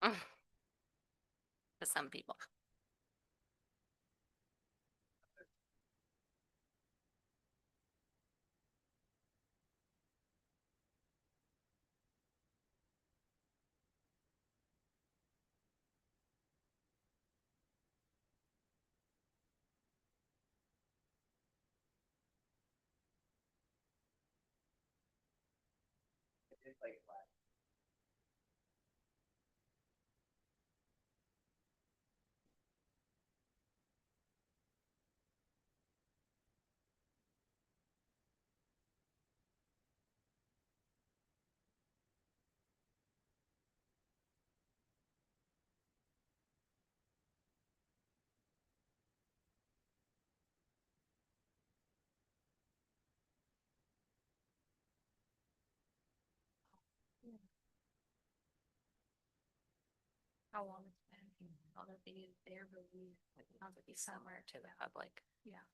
To some people. How long it's been? All the videos there, but we want to be somewhere to the public. Yeah.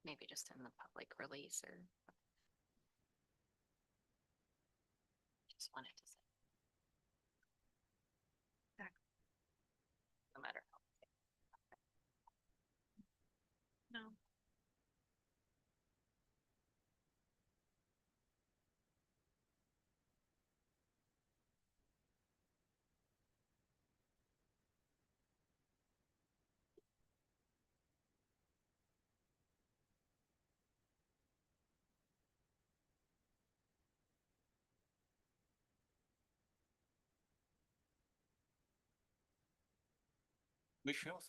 Maybe just in the public release or. Just wanted to say. No matter how. No. Michelle.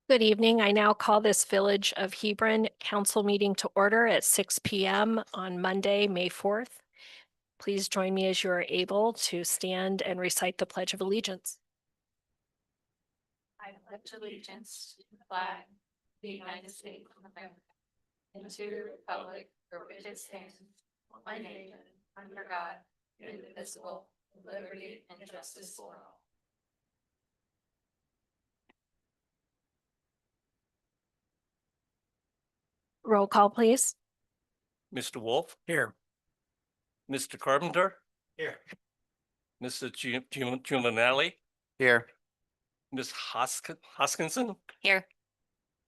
Good evening. I now call this Village of Hebron Council meeting to order at 6 p.m. on Monday, May 4th. Please join me as you are able to stand and recite the Pledge of Allegiance. I pledge allegiance to the flag of the United States of America and to the republic for which it stands, one nation, under God, indivisible, with liberty and justice for all. Roll call, please. Mr. Wolf. Here. Mr. Carpenter. Here. Mr. Giulianelli. Here. Ms. Hoskinson. Here.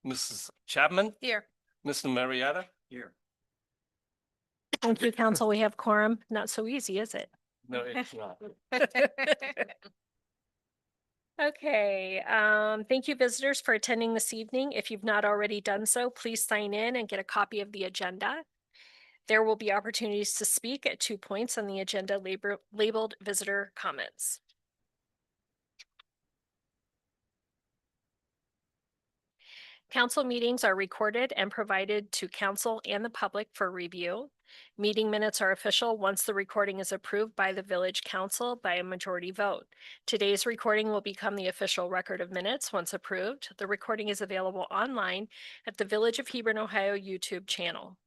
Mrs. Chapman. Here. Mr. Marietta. Here. Thank you, Council. We have quorum. Not so easy, is it? No, it's not. Okay, thank you visitors for attending this evening. If you've not already done so, please sign in and get a copy of the agenda. There will be opportunities to speak at 2 points on the agenda labeled visitor comments. Council meetings are recorded and provided to council and the public for review. Meeting minutes are official once the recording is approved by the village council by a majority vote. Today's recording will become the official record of minutes once approved. The recording is available online at the Village of Hebron, Ohio YouTube channel.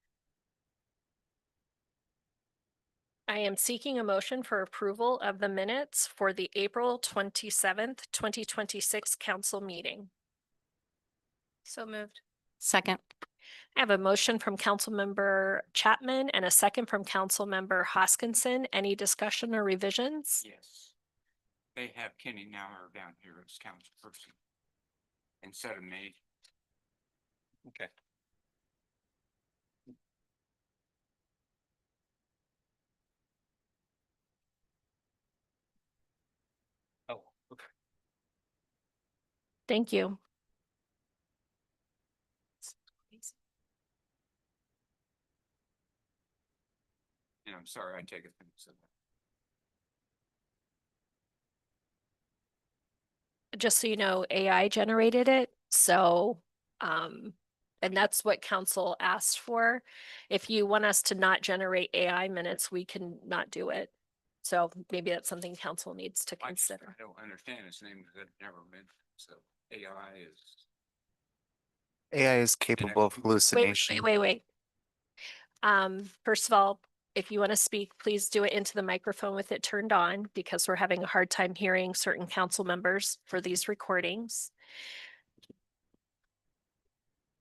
I am seeking a motion for approval of the minutes for the April 27th, 2026 council meeting. So moved. Second. I have a motion from Councilmember Chapman and a second from Councilmember Hoskinson. Any discussion or revisions? Yes. They have Kenny Nauer down here as councilperson instead of me. Okay. Oh, okay. Thank you. And I'm sorry, I take offense to that. just so you know, AI generated it, so, and that's what council asked for. If you want us to not generate AI minutes, we can not do it. So maybe that's something council needs to I just, I consider. don't understand its name, because I've never been, so AI is. AI is capable of Wait, hallucination. wait. First of all, if you want to speak, please do it into the microphone with it turned on, because we're having a hard time hearing certain council members for these recordings.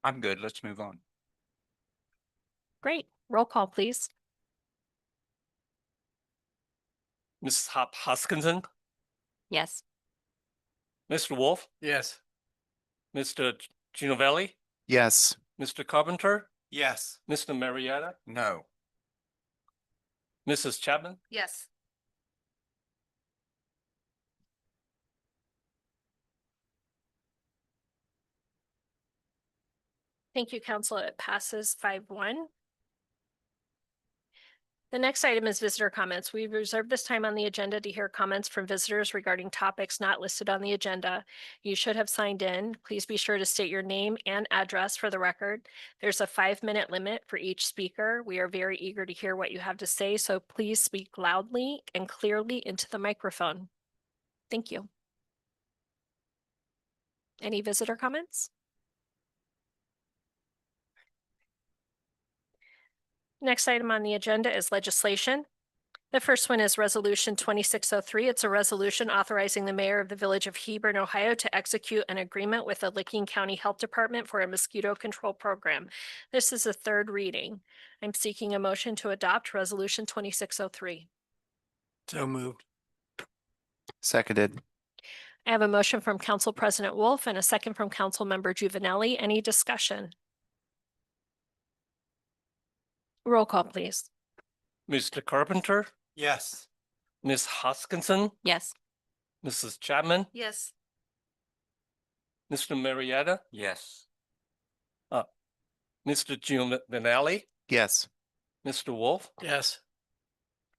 I'm good. Let's move on. Great. Roll call, please. Mrs. Hoskinson, Yes. Mr. Wolf, Yes. Mr. Ginovelli, Yes. Mr. Carpenter, Yes. Mr. Marietta, No. Mrs. Chapman, Yes. Thank you, council. It passes 5-1. The next item is visitor comments. We've reserved this time on the agenda to hear comments from visitors regarding topics not listed on the agenda. You should have signed in. Please be sure to state your name and address for the record. There's a 5-minute limit for each speaker. We are very eager to hear what you have to say, so please speak loudly and clearly into the microphone. Thank you. Any visitor comments? Next item on the agenda is legislation. The first one is Resolution 2603. It's a resolution authorizing the mayor of the village of Hebron, Ohio to execute an agreement with the Licking County Health Department for a mosquito control program. This is a third reading. I'm seeking a motion to adopt Resolution 2603. So moved. Seconded. I have a motion from Council President Wolf and a second from Council Member Juvenelli. Any discussion? Roll call, please. Mr. Carpenter, Yes. Ms. Hoskinson, Yes. Mrs. Chapman, Yes. Mr. Marietta, Yes. Mr. Ginovelli, Yes. Mr. Wolf, Yes.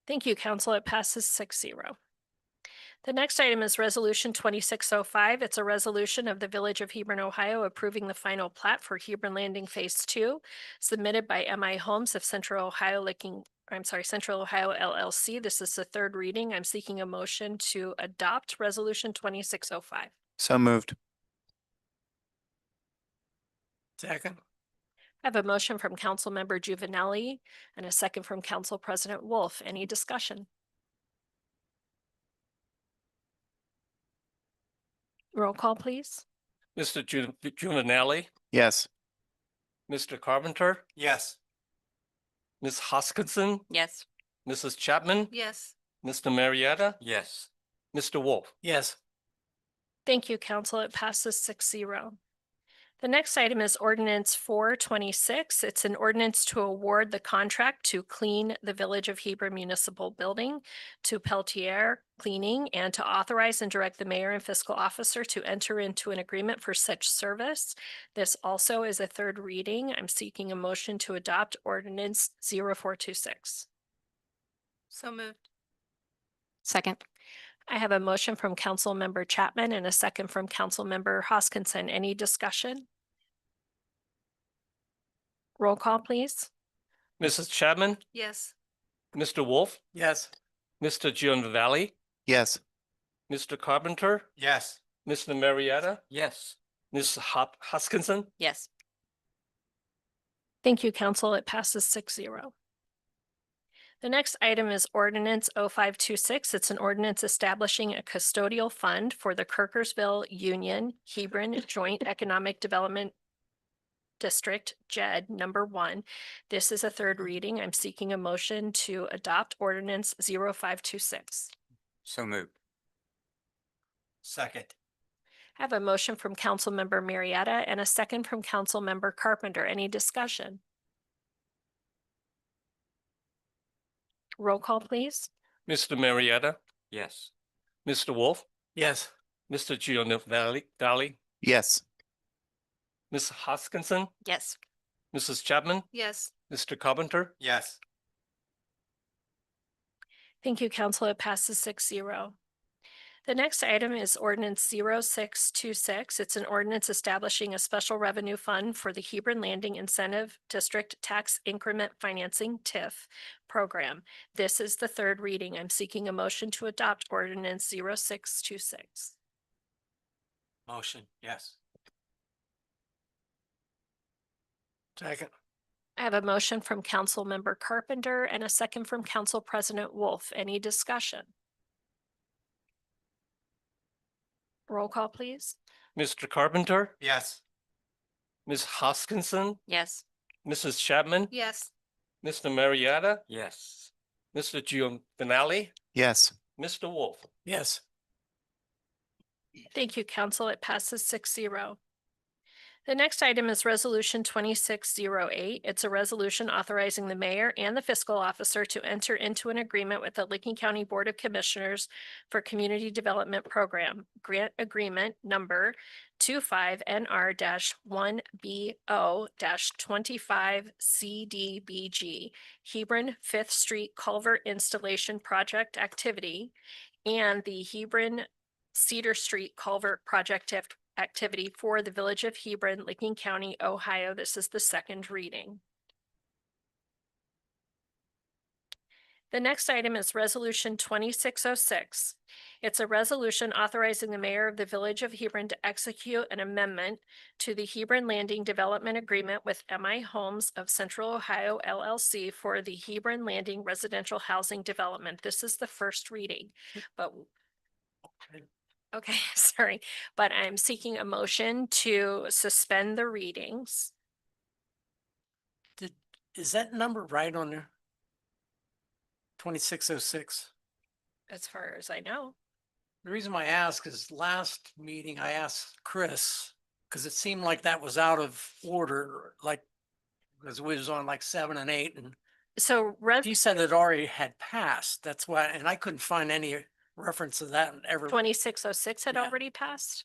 Thank you, Council. It passes 6-0. The next item is Resolution 2605. It's a resolution of the Village of Hebron, Ohio, approving the final plat for Hebron Landing Phase 2, submitted by MI Homes of Central Ohio Central Ohio LLC. This is the third reading. I'm seeking a motion to adopt Resolution 2605. So moved. Second. I have a motion from Councilmember Juvenelli and a second from Council President Wolf. Any discussion? Roll call, please. Mr. Juvenelli, Yes. Mr. Carpenter, Yes. Ms. Hoskinson, Yes. Mrs. Chapman, Yes. Mr. Marietta, Yes. Mr. Wolf. Yes. Thank you, Council. It passes 6-0. The next item is Ordinance 426. It's an ordinance to award the contract to clean the Village of Hebron Municipal Building to Peltier Cleaning and to authorize and direct the mayor and fiscal officer to enter into an agreement for such service. This also is a third reading. I'm seeking a motion to adopt Ordinance 0426. So moved. Second. I have a motion from Council Member Chapman and a second from Council Member Hoskinson. Any discussion? Roll call, please. Mrs. Chapman, Yes. Mr. Wolf, Yes. Mr. Ginovelli, Yes. Mr. Carpenter, Yes. Mr. Marietta, Yes. Ms. Hoskinson, Yes. Thank you, Council. It passes 6-0. The next item is Ordinance 0526. It's an ordinance establishing a custodial fund for the Kirkersville Union Hebron Joint Economic Development District, JED number 1. This is a third reading. I'm seeking a motion to adopt Ordinance 0526. So moved. Second. I have a motion from Councilmember Marietta and a second from Councilmember Carpenter. Any discussion? Roll call, please. Mr. Marietta, Yes. Mr. Wolf, Yes. Mr. Ginovelli, Yes. Ms. Hoskinson, Yes. Mrs. Chapman, Yes. Mr. Carpenter, Yes. Thank you, Council. It passes 6-0. The next item is ordinance 0626. It's an ordinance establishing a special revenue fund for the Hebron Landing Incentive District Tax Increment Financing TIF program. This is the third reading. I'm seeking a motion to adopt ordinance 0626. Motion, yes. Second. I have a motion from Council Member Carpenter and a second from Council President Wolf. Any discussion? Roll call, please. Mr. Carpenter, Yes. Ms. Hoskinson, Yes. Mrs. Chapman, Yes. Mr. Marietta, Yes. Mr. Giovanelli, Yes. Mr. Wolf. Yes. Thank you, Council. It passes 6-0. The next item is Resolution 2608. It's a resolution authorizing the mayor and the fiscal officer to enter into an agreement with the Licking County Board of Commissioners for Community Development Program, Grant Agreement Number 25NR-1BO-25CDBG, Hebron Fifth Street Culvert Installation Project Activity, and the Hebron Cedar Street Culvert Project Activity for the Village of Hebron, Licking County, Ohio. This is the second reading. The next item is Resolution 2606. It's a resolution authorizing the mayor of the Village of Hebron to execute an amendment to the Hebron Landing Development Agreement with MI Homes of Central Ohio LLC for the Hebron Landing Residential Housing Development. This is the first reading, but okay, sorry, but I'm seeking a motion to suspend the readings. Is that number right on there? 2606. As far as I know. The reason why I ask is last meeting I asked Chris, because it seemed like that was out of order, like, because we was on like 7 and 8 and So he said it already had passed. That's why, and I couldn't find any reference to that ever. 2606 had Yeah. already passed.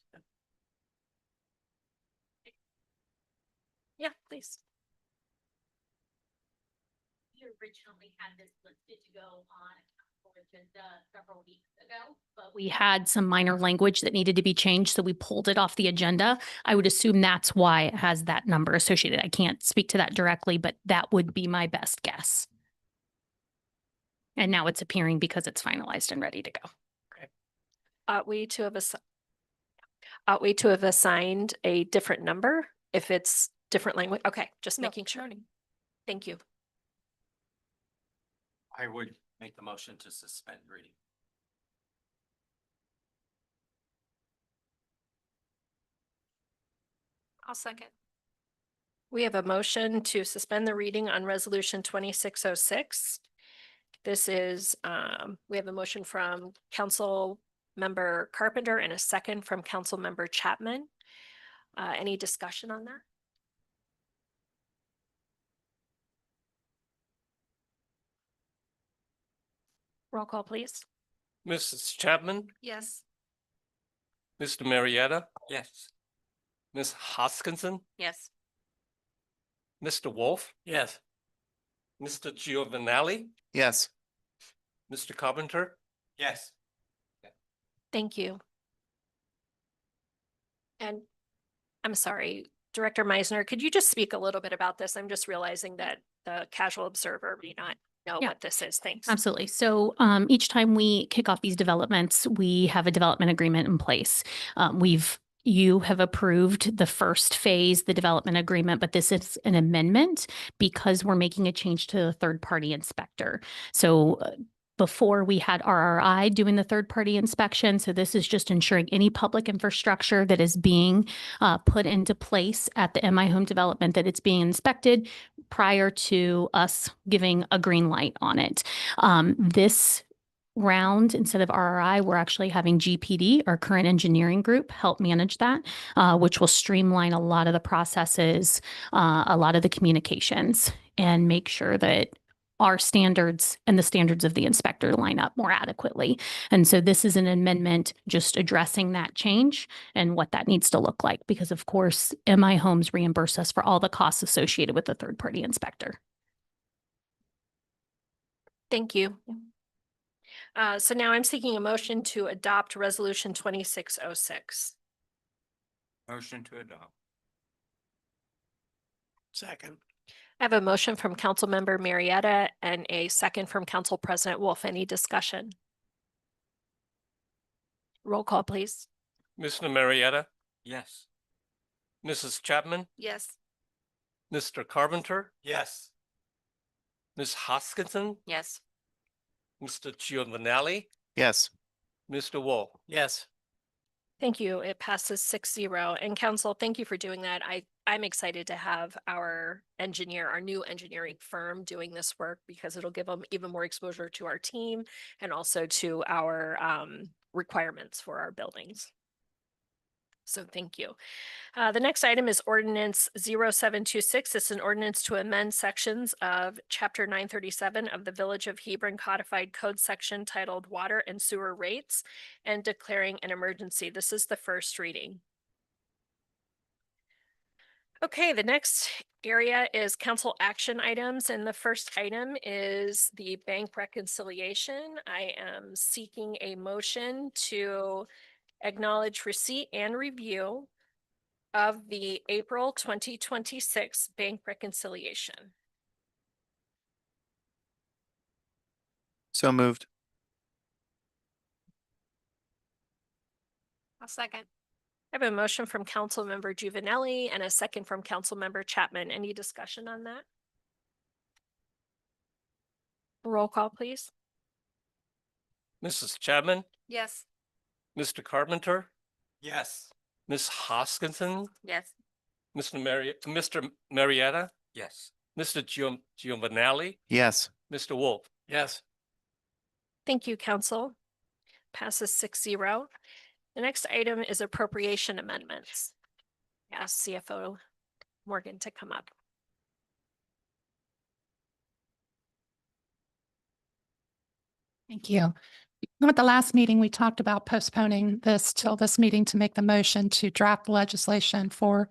Yeah, please. We originally had this listed to go on our agenda several weeks ago, but we had some minor language that needed to be changed, so we pulled it off the agenda. I would assume that's why it has that number associated. I can't speak to that directly, but that would be my best guess. And now it's appearing because it's finalized and ready to go. Ought we to have assigned a different number if it's different language? Okay, just No, making sure. Thank you. I would make the motion to suspend reading. I'll second. We have a motion to suspend the reading on Resolution 2606. This is, we have a motion from Council Member Carpenter and a second from Council Member Chapman. Any discussion on that? Roll call, please. Mrs. Chapman, Yes. Mr. Marietta, Yes. Ms. Hoskinson, Yes. Mr. Wolf, Yes. Mr. Giovanelli, Yes. Mr. Carpenter, Yes. Thank you. And I'm sorry, Director Meisner, could you just speak a little bit about this? I'm just realizing that the casual observer may not know Yeah. what this is. Thanks. Absolutely. So each time we kick off these developments, we have a development agreement in place. You have approved the first phase, the development agreement, but this is an amendment because we're making a change to the third-party inspector. So before we had RRI doing the third-party inspection. So this is just ensuring any public infrastructure that is being put into place at the MI home development, that it's being inspected prior to us giving a green light on it. This round, instead of RRI, we're actually having GPD, our current engineering group, help manage that, which will streamline a lot of the processes, a lot of the communications, and make sure that our standards and the standards of the inspector line up more adequately. And so this is an amendment just addressing that change and what that needs to look like, because of course, MI Homes reimburse us for all the costs associated with the third-party inspector. Thank you. So now I'm seeking a motion to adopt resolution 2606. Motion to adopt. Second. I have a motion from Councilmember Marietta and a second from Council President Wolf. Any discussion? Roll call, please. Mr. Marietta, Yes. Mrs. Chapman, Yes. Mr. Carpenter, Yes. Ms. Hoskinson, Yes. Mr. Giovanelli, Yes. Mr. Wolf. Yes. Thank you. It passes 6-0. And council, thank you for doing that. I'm excited to have our engineer, our new engineering firm doing this work because it'll give them even more exposure to our team and also to our requirements for our buildings. So thank you. The next item is ordinance 0726. It's an ordinance to amend sections of chapter 937 of the Village of Hebron Codified Code section titled Water and Sewer Rates and declaring an emergency. This is the first reading. Okay, the next area is council action items, and the first item is the bank reconciliation. I am seeking a motion to acknowledge receipt and review of the April 2026 bank reconciliation. So moved. I'll second. I have a motion from Councilmember Juvenelli and a second from Councilmember Chapman. Any discussion on that? Roll call, please. Mrs. Chapman, Yes. Mr. Carpenter, Yes. Ms. Hoskinson, Yes. Mr. Marietta, Yes. Mr. Giovanelli, Yes. Mr. Wolf. Yes. Thank you, council. Passes 6-0. The next item is appropriation amendments. Ask CFO Morgan to come up. Thank you. At the last meeting, we talked about postponing this till this meeting to make the motion to draft legislation for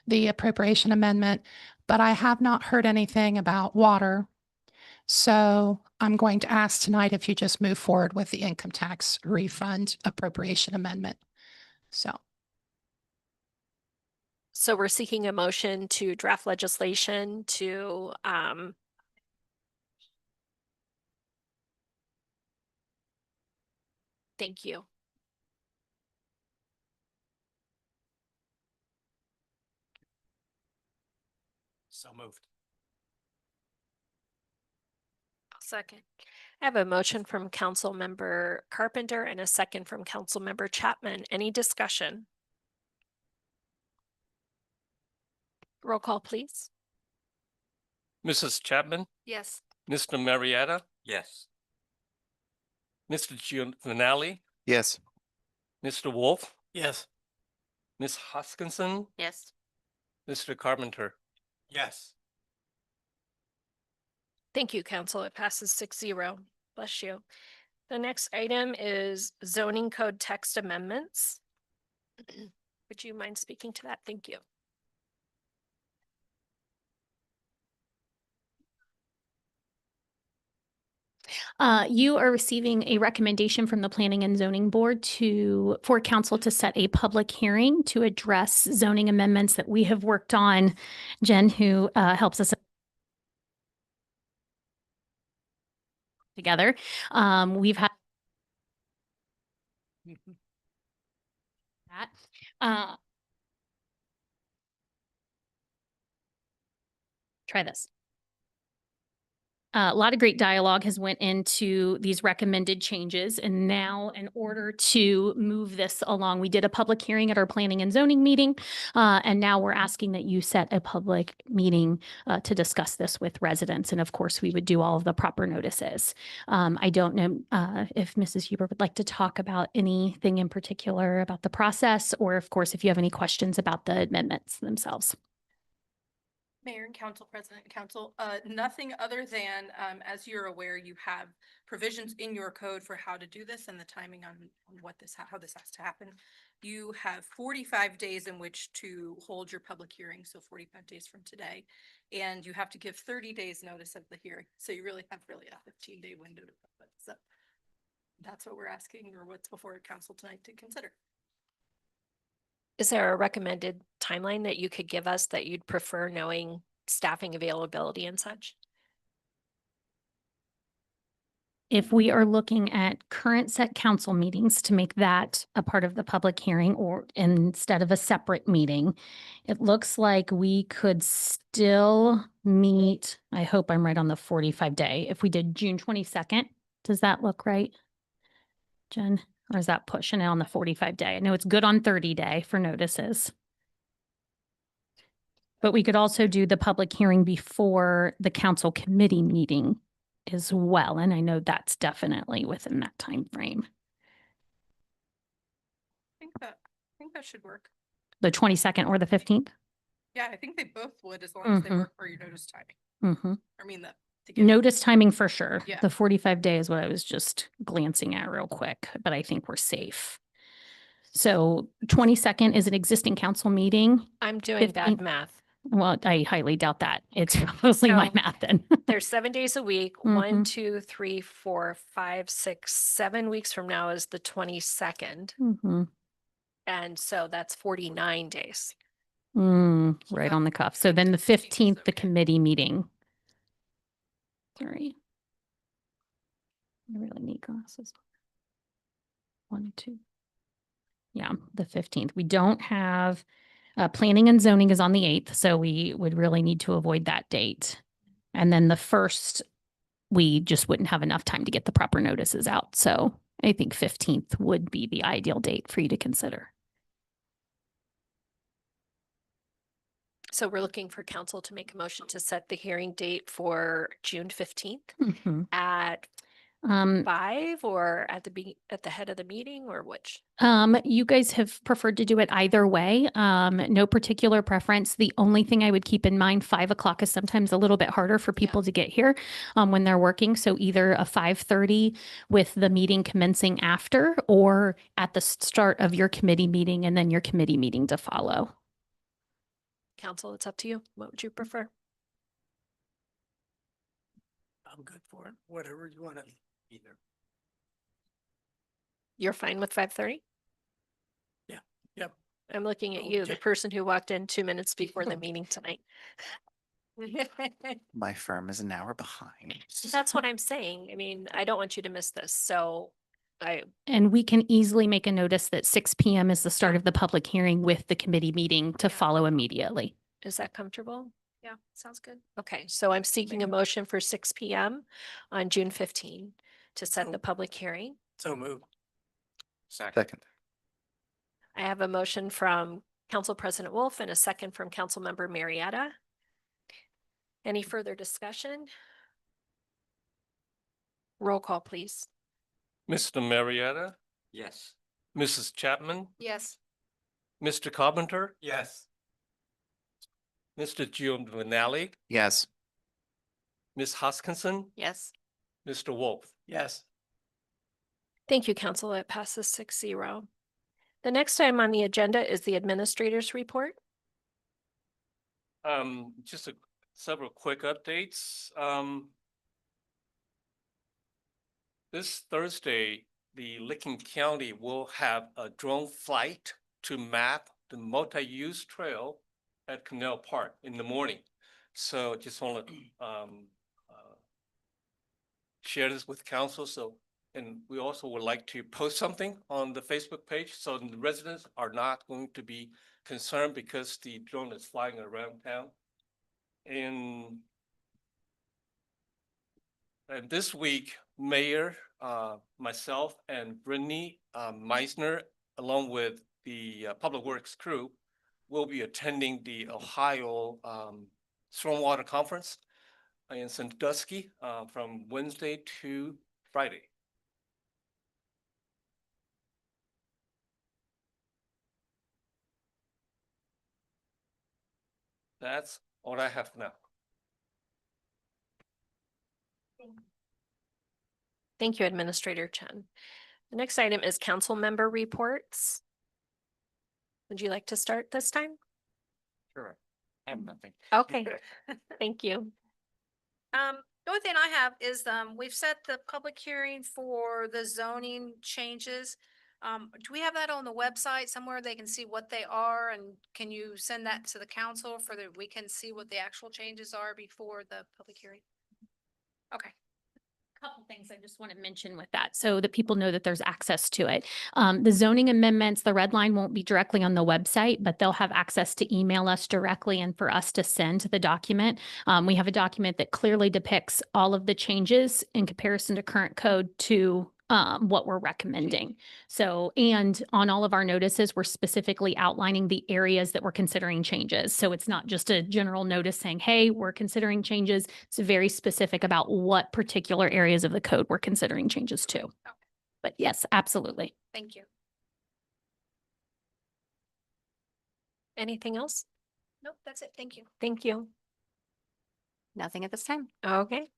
the appropriation amendment, but I have not heard anything about water. So I'm going to ask tonight if you just move forward with the income tax refund appropriation amendment. So we're seeking a motion to draft legislation to thank you. So moved. Second. I have a motion from Councilmember Carpenter and a second from Councilmember Chapman. Any discussion? Roll call, please. Mrs. Chapman, Yes. Mr. Marietta, Yes. Mr. Giovanelli, Yes. Mr. Wolf, Yes. Ms. Hoskinson, Yes. Mr. Carpenter. Yes. Thank you, council. It passes 6-0. Bless you. The next item is zoning code text amendments. Would you mind speaking to that? Thank you. You are receiving a recommendation from the Planning and Zoning Board for council to set a public hearing to address zoning amendments that we have worked on. Jen, who helps us together. We've had that. Try this. A lot of great dialogue has went into these recommended changes, and now in order to move this along, we did a public hearing at our planning and zoning meeting, and now we're asking that you set a public meeting to discuss this with residents, and of course, we would do all of the proper notices. I don't know if Mrs. Huber would like to talk about anything in particular about the process, or of course, if you have any questions about the amendments themselves. Mayor and Council President, Council, nothing other than, as you're aware, you have provisions in your code for how to do this and the timing on what this, how this has to happen. You have 45 days in which to hold your public hearing, so 45 days from today. And you have to give 30 days notice of the hearing. So you really have a 15-day window to put this up. that's what we're asking, or what's before council tonight to consider. Is there a recommended timeline that you could give us that you'd prefer, knowing staffing availability and such? If we are looking at current set council meetings to make that a part of the public hearing or instead of a separate meeting, it looks like we could still meet, I hope I'm right on the 45 day. If we did June 22nd, does that look right? Jen, or is that pushing it on the 45 day? I know it's good on 30 day for notices. But we could also do the public hearing before the council committee meeting as well. And I know that's definitely within that time frame. I think that should work. The 22nd or the 15th? Yeah, I think they both would, as long as they Mhm. work for your notice timing. Mm-hmm. I mean, to get Notice timing for sure. Yeah. The 45 day is what I was just glancing at real quick, but I think we're safe. So 22nd is an existing council meeting. I'm doing bad 15th. math. Well, I highly doubt that. It's mostly my So- math then. There's 7 days a week. 1, Mhm. 2, 3, 4, 5, 6, 7 weeks from now is the 22nd. Mhm. And so that's 49 days. Right that- on the cuff. So then the 15th is 15th, the okay. committee meeting. Sorry. I really need glasses. 1, 2. Yeah, the 15th. We don't have, planning and zoning is on the 8th, so we would really need to avoid that date. And then the 1st, we just wouldn't have enough time to get the proper notices out. So I think 15th would be the ideal date for you to consider. So we're looking for council to make a motion to set the hearing date for June 15th Mhm. at Um, 5 or at the head of the meeting, or which? You guys have preferred to do it either way. No particular preference. The only thing I would keep in mind, 5 o'clock is sometimes a little bit harder for people to get here when they're working. So either a 5:30 with the meeting commencing after, or at the start of your committee meeting and then your committee meeting to follow. Council, it's up to you. What would you prefer? I'm good for it. Whatever you want to either. You're fine with 5:30? Yep. I'm looking at you, the Okay. person who walked in 2 minutes before the meeting tonight. My firm is an hour behind. That's what I'm saying. I mean, I don't want you to miss this. So And we can easily make a notice that 6 PM is the start of the public hearing with the committee meeting to Yeah. follow immediately. is that comfortable? Yeah, sounds good. Okay, so I'm seeking a motion for 6 PM on June 15 to set the public hearing. So move. Second. I have a motion from Council President Wolf and a second from Councilmember Marietta. Any further discussion? Roll call, please. Mr. Marietta, Yes. Mrs. Chapman, Yes. Mr. Carpenter, Yes. Mr. Giovanelli, Yes. Ms. Hoskinson, Yes. Mr. Wolf. Yes. Thank you, Council. It passes 6-0. The next item on the agenda is the administrator's report. Just several quick updates. This Thursday, the Licking County will have a drone flight to map the multi-use trail at Canal Park in the morning. So just want to share this with council. So, and we also would like to post something on the Facebook page so the residents are not going to be concerned because the drone is flying around town. And this week, Mayor, myself, and Brittany Meisner, along with the Public Works crew, will be attending the Ohio Stormwater Conference in Sandusky from Wednesday to Friday. That's all I have now. Thank you, Administrator Chen. The next item is council member reports. Would you like to start this time? Sure. I have nothing. Okay, thank you. The The only thing I have is, we've set the public hearing for the zoning changes. Do we have that on the website somewhere they can see what they are, and can you send that to the council for the, we can see what the actual changes are before the public hearing? Okay. Couple things I just want to mention with that, so that people know that there's access to it. The zoning amendments, the red line won't be directly on the website, but they'll have access to email us directly and for us to send the document. We have a document that clearly depicts all of the changes in comparison to current code to what we're recommending. So, and on all of our notices, we're specifically outlining the areas that we're considering changes. So it's not just a general notice saying, hey, we're considering changes. It's very specific about what particular areas of the code we're considering changes to. But yes, absolutely. Thank you. Anything else? Nope, that's it. Thank you. Thank you. Nothing at this time. Okay.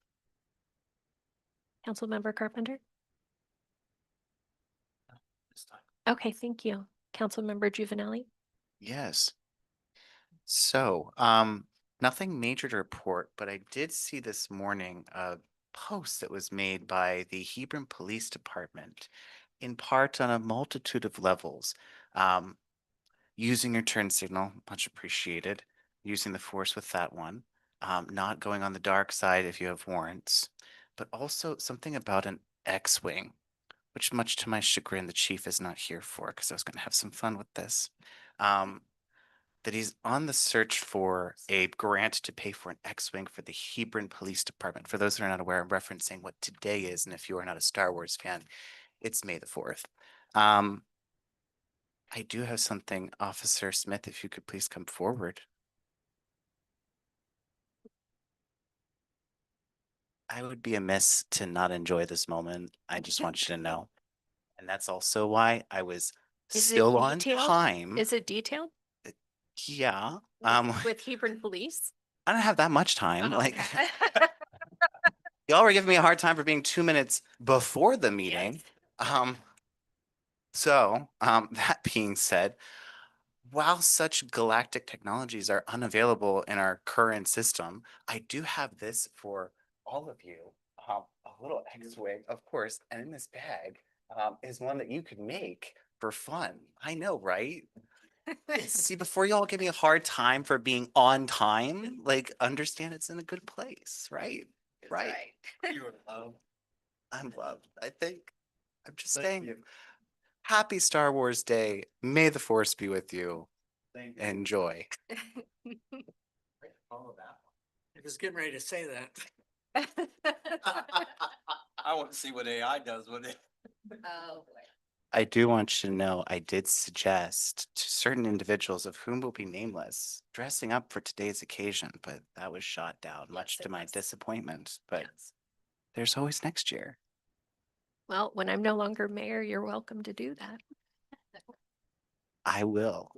Councilmember Carpenter? This time. Okay, thank you. Councilmember Juvenile? Yes. So, nothing major to report, but I did see this morning a post that was made by the Hebron Police Department, in part on a multitude of levels. Using your turn signal, much appreciated. Using the force with that one. Not going on the dark side if you have warrants, but also something about an X-wing, which much to my chagrin, the chief is not here for, because I was going to have some fun with this. That he's on the search for a grant to pay for an X-wing for the Hebron Police Department. For those who are not aware, I'm referencing what today is, and if you are not a Star Wars fan, it's May the 4th. I do have something, Officer Smith, if you could please come forward. I would be amiss to not enjoy this moment. I just want you to know. And that's also why I was Is it still on detailed? time. Is it detailed? Yeah. With Hebron Police? I don't have that much time. Oh, Like, okay. y'all were giving me a hard time for being 2 minutes before the meeting. That being said, while such galactic technologies are unavailable in our current system, I do have this for all of you. A little X-wing, of course, and in this bag is one that you could make for fun. I know, right? See, before y'all give me a hard time for being on time, like, understand it's in a good place, right? Right? You're loved. I'm loved. I think I'm just Thank saying. you. Happy Star Wars Day. May the Force be with you. Thank you. Enjoy. Follow that I was getting ready to say that. one. I want to see what AI does with it. Oh, boy. I do want you to know I did suggest to certain individuals, of whom will be nameless, dressing up for today's occasion, but that was shot down, much Yes, to it my was. disappointment. But Yes. there's always next year. Well, when I'm no longer mayor, you're welcome to do that. I will.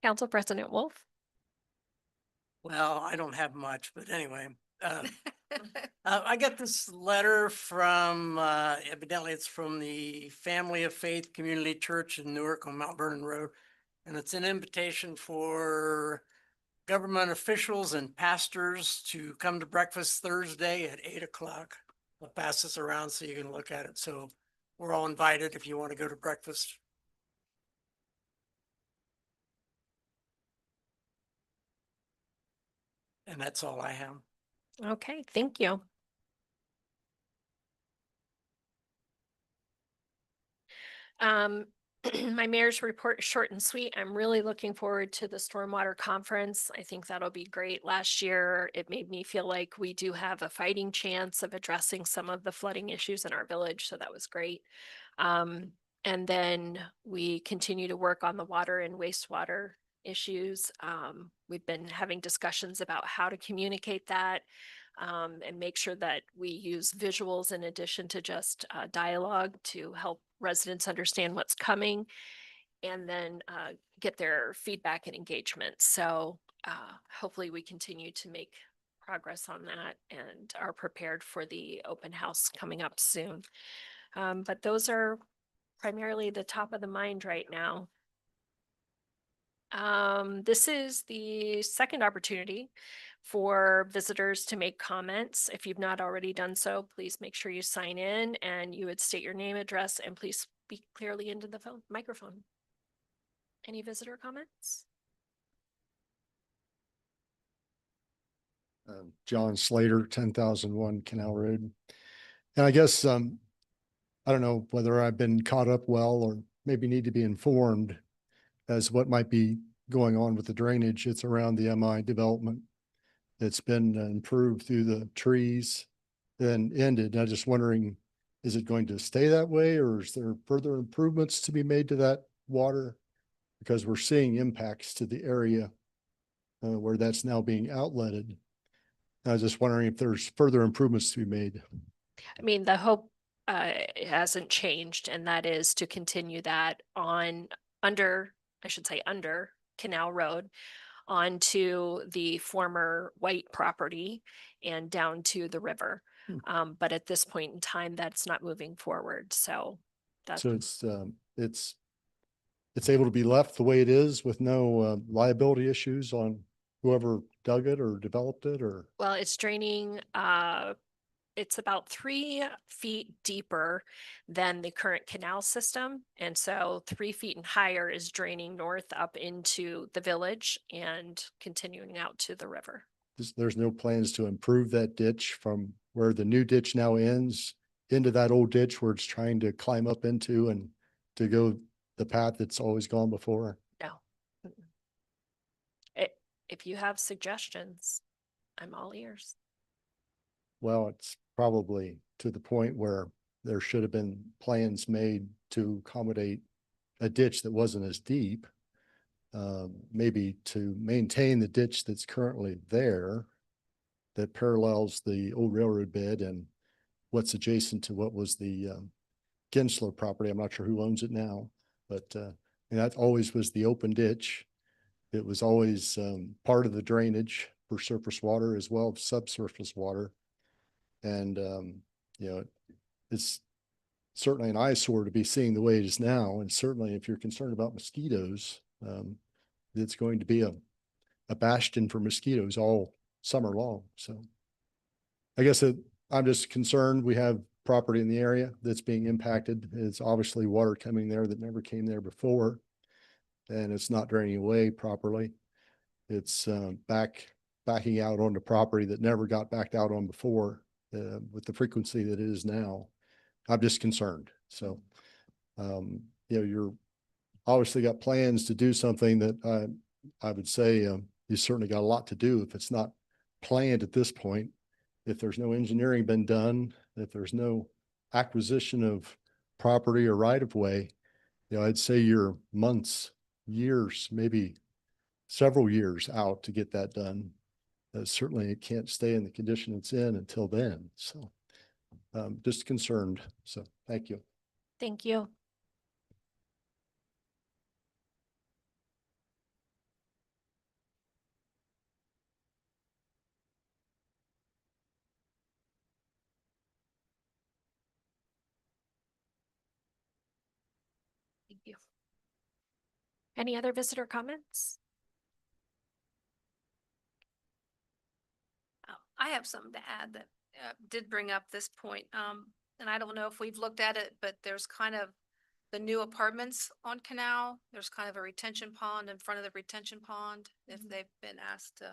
Council President Wolf? Well, I don't have much, but anyway, I got this letter from, evidently it's from the Family of Faith Community Church in Newark on Mount Vernon Road. And it's an invitation for government officials and pastors to come to breakfast Thursday at 8 o'clock. I'll pass this around so you can look at it. So we're all invited if you want to go to breakfast. And that's all I have. Okay, thank you. My mayor's report is short and sweet. I'm really looking forward to the Stormwater Conference. I think that'll be great. Last year, it made me feel like we do have a fighting chance of addressing some of the flooding issues in our village, so that was great. And then we continue to work on the water and wastewater issues. We've been having discussions about how to communicate that and make sure that we use visuals in addition to just dialogue to help residents understand what's coming and then get their feedback and engagement. So hopefully we continue to make progress on that and are prepared for the open house coming up soon. But those are primarily the top of the mind right now. This is the second opportunity for visitors to make comments. If you've not already done so, please make sure you sign in and you would state your name, address, and please speak clearly into the microphone. Any visitor comments? John Slater, 10,001 Canal Road. And I guess, I don't know whether I've been caught up well or maybe need to be informed as what might be going on with the drainage. It's around the MI development. It's been improved through the trees, then ended. I'm just wondering, is it going to stay that way, or is there further improvements to be made to that water? Because we're seeing impacts to the area where that's now being outletted. I was just wondering if there's further improvements to be made. I mean, the hope it hasn't changed, and that is to continue that on under Canal Road onto the former white property and down to the river. But at this point in time, that's not moving forward. So that's So it's able to be left the way it is with no liability issues on whoever dug it or developed it, or? well, it's draining it's about 3 feet deeper than the current canal system. And so 3 feet and higher is draining north up into the village and continuing out to the river. There's no plans to improve that ditch from where the new ditch now ends into that old ditch where it's trying to climb up into and to go the path it's always gone before? No. If you have suggestions, I'm all ears. Well, it's probably to the point where there should have been plans made to accommodate a ditch that wasn't as deep. Maybe to maintain the ditch that's currently there that parallels the old railroad bed and what's adjacent to what was the Gensler property. I'm not sure who owns it now, but and that always was the open ditch. It was always part of the drainage for surface water as well as subsurface water. And, you know, it's certainly an eyesore to be seeing the way it is now. And certainly if you're concerned about mosquitoes, it's going to be a bastion for mosquitoes all summer long. So I guess I'm just concerned we have property in the area that's being impacted. It's obviously water coming there that never came there before, and it's not draining away properly. It's backing out onto property that never got backed out on before with the frequency that it is now. I'm just concerned. So, you know, you're obviously got plans to do something that I would say you certainly got a lot to do if it's not planned at this point. If there's no engineering been done, if there's no acquisition of property or right of way, you know, I'd say you're months, years, maybe several years out to get that done. Certainly it can't stay in the condition it's in until then. So just concerned. So thank you. Thank you. Thank you. Any other visitor comments? I have something to add that did bring up this point. And I don't know if we've looked at it, but there's kind of the new apartments on Canal. There's kind of a retention pond in front of the retention pond. If they've been asked to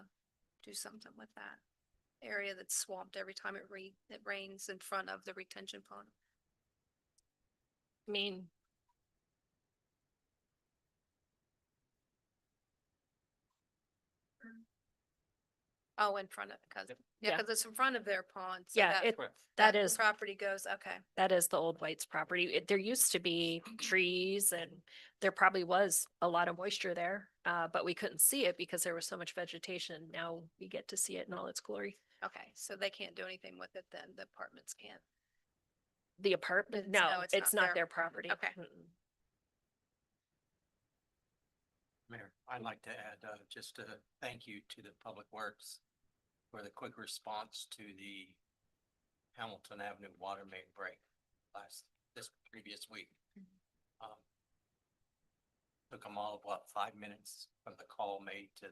do something with that area that's swamped every time it rains in front of the retention pond. I mean, Oh, in front of, because, yeah, Yeah. because it's in front of their pond. So yeah, that is property goes, okay. that is the old White's property. There used to be trees and there probably was a lot of moisture there, but we couldn't see it because there was so much vegetation. Now we get to see it in all its glory. Okay, so they can't do anything with it then, the apartments can't. The apartment, No, no, it's it's not not their- their property. Okay. Mm-mm. Mayor, I'd like to add just a thank you to the Public Works for the quick response to the Hamilton Avenue water main break this previous week. Took them all, what, 5 minutes from the call made to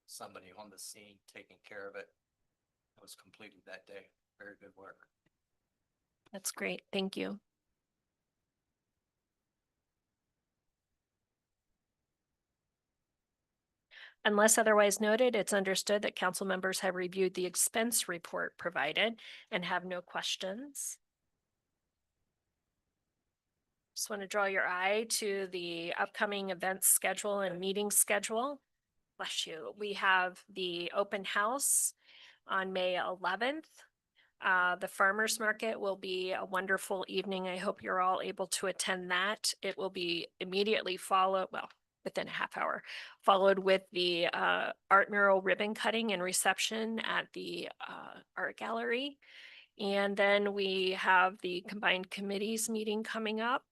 somebody on the scene taking care of it. It was completed that day. Very good work. That's great. Thank you. Unless otherwise noted, it's understood that council members have reviewed the expense report provided and have no questions. Just want to draw your eye to the upcoming event schedule and meeting schedule. Bless you. We have the open house on May 11th. The farmer's market will be a wonderful evening. I hope you're all able to attend that. It will be immediately followed, well, within a half hour, followed with the art mural ribbon cutting and reception at the art gallery. And then we have the combined committees meeting coming up.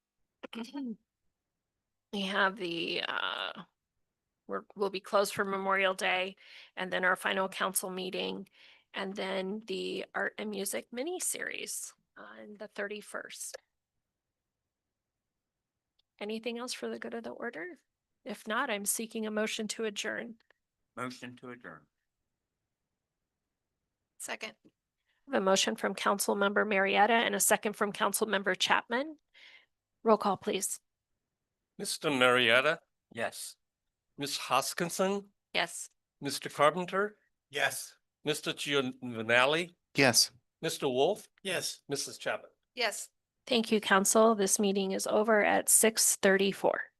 We have the we'll be closed for Memorial Day, and then our final council meeting, and then the art and music mini series on the 31st. Anything else for the good of the order? If not, I'm seeking a motion to adjourn. Motion to adjourn. Second. I have a motion from Council Member Marietta and a second from Council Member Chapman. Roll call, please. Mr. Marietta, Yes. Ms. Hoskinson, Yes. Mr. Carpenter, Yes. Mr. Giovanelli, Yes. Mr. Wolf, Yes. Mrs. Chapman. Yes. Thank you, council. This meeting is over at 6:34.